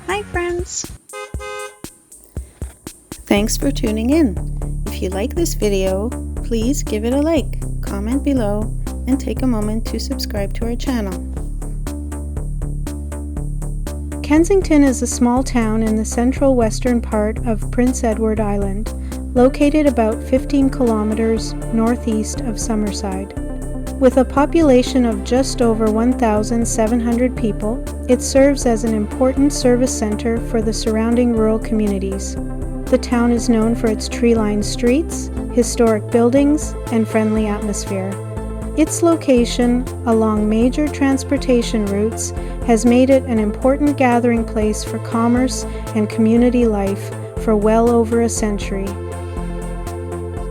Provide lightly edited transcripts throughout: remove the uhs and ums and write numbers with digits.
Hi friends! Thanks for tuning in. If you like this video, please give it a like, comment below, and take a moment to subscribe to our channel. Kensington is a small town in the central western part of Prince Edward Island, located about 15 kilometers northeast of Summerside. With a population of just over 1,700 people, it serves as an important service center for the surrounding rural communities. The town is known for its tree-lined streets, historic buildings, and friendly atmosphere. Its location along major transportation routes has made it an important gathering place for commerce and community life for well over a century.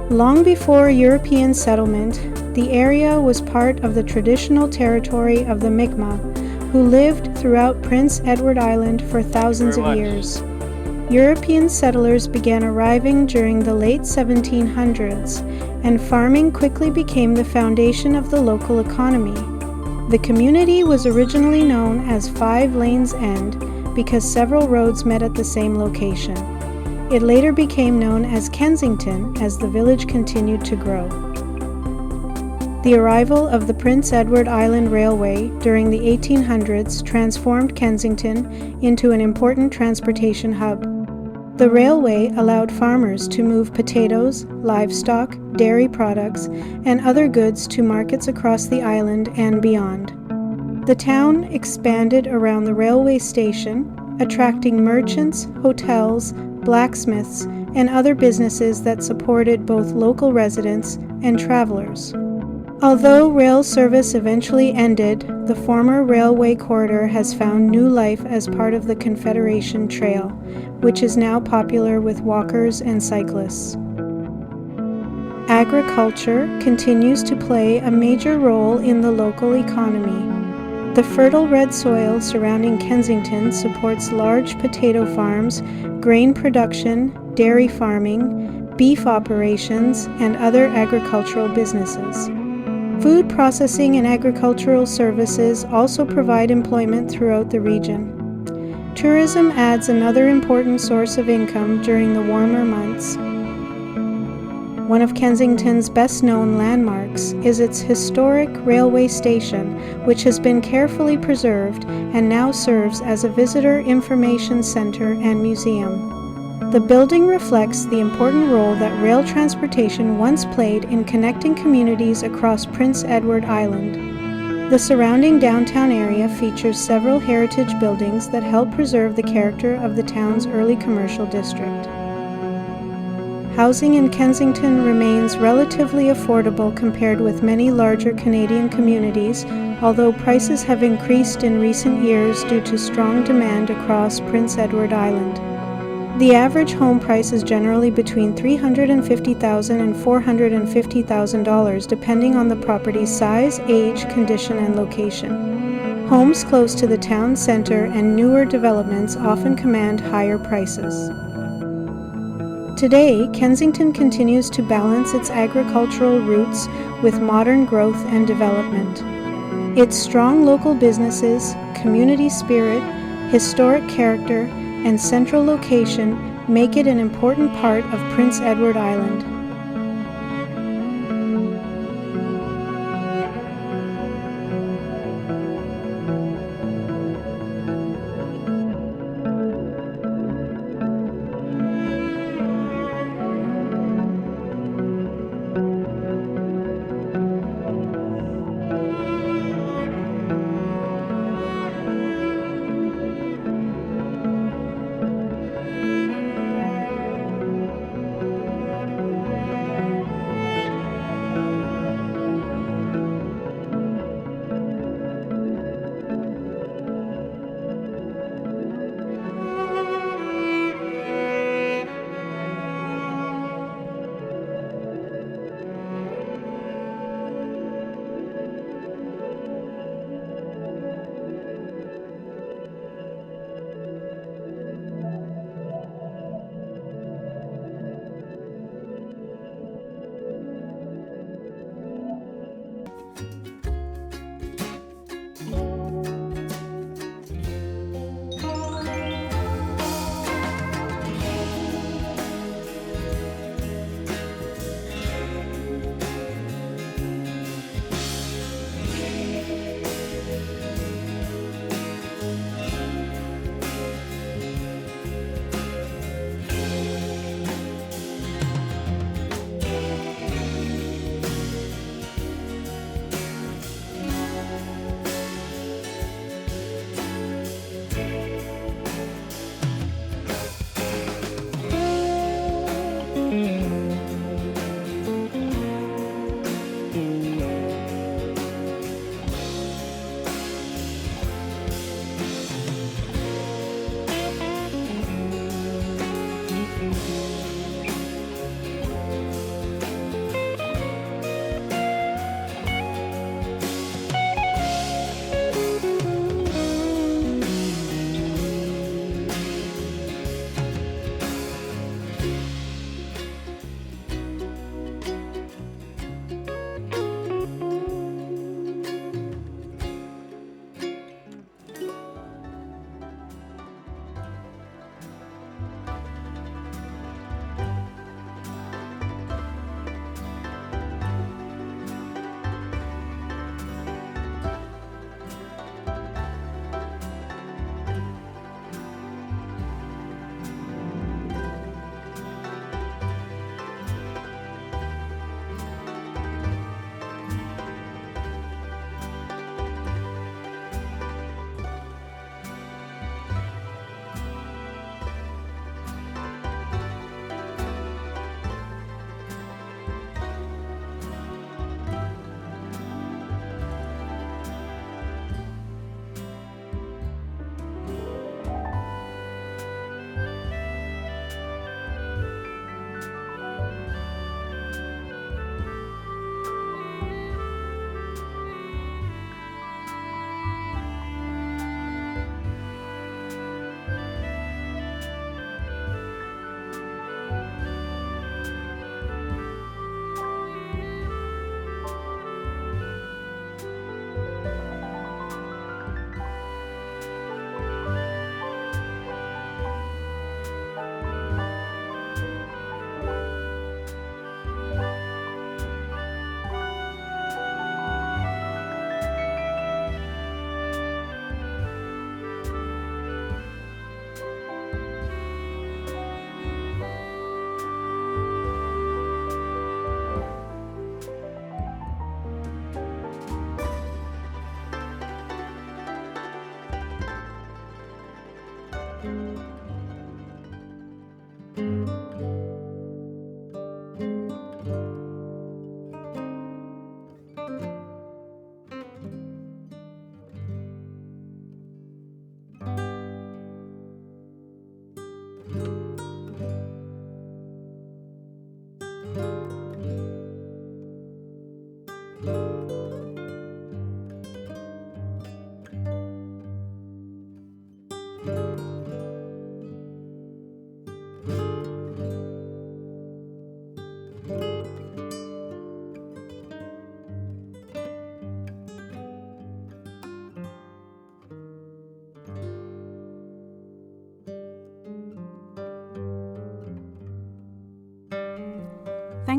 Long before European settlement, the area was part of the traditional territory of the Mi'kmaq, who lived throughout Prince Edward Island for thousands of years. European settlers began arriving during the late 1700s, and farming quickly became the foundation of the local economy. The community was originally known as 5 Lanes End because several roads met at the same location. It later became known as Kensington as the village continued to grow. The arrival of the Prince Edward Island Railway during the 1800s transformed Kensington into an important transportation hub. The railway allowed farmers to move potatoes, livestock, dairy products, and other goods to markets across the island and beyond. The town expanded around the railway station, attracting merchants, hotels, blacksmiths, and other businesses that supported both local residents and travelers. Although rail service eventually ended, the former railway corridor has found new life as part of the Confederation Trail, which is now popular with walkers and cyclists. Agriculture continues to play a major role in the local economy. The fertile red soil surrounding Kensington supports large potato farms, grain production, dairy farming, beef operations, and other agricultural businesses. Food processing and agricultural services also provide employment throughout the region. Tourism adds another important source of income during the warmer months. One of Kensington's best-known landmarks is its historic railway station, which has been carefully preserved and now serves as a visitor information center and museum. The building reflects the important role that rail transportation once played in connecting communities across Prince Edward Island. The surrounding downtown area features several heritage buildings that help preserve the character of the town's early commercial district. Housing in Kensington remains relatively affordable compared with many larger Canadian communities, although prices have increased in recent years due to strong demand across Prince Edward Island. The average home price is generally between $350,000 and $450,000 depending on the property's size, age, condition, and location. Homes close to the town center and newer developments often command higher prices. Today, Kensington continues to balance its agricultural roots with modern growth and development. Its strong local businesses, community spirit, historic character, and central location make it an important part of Prince Edward Island.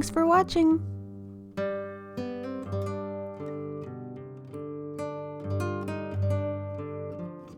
Thanks for watching!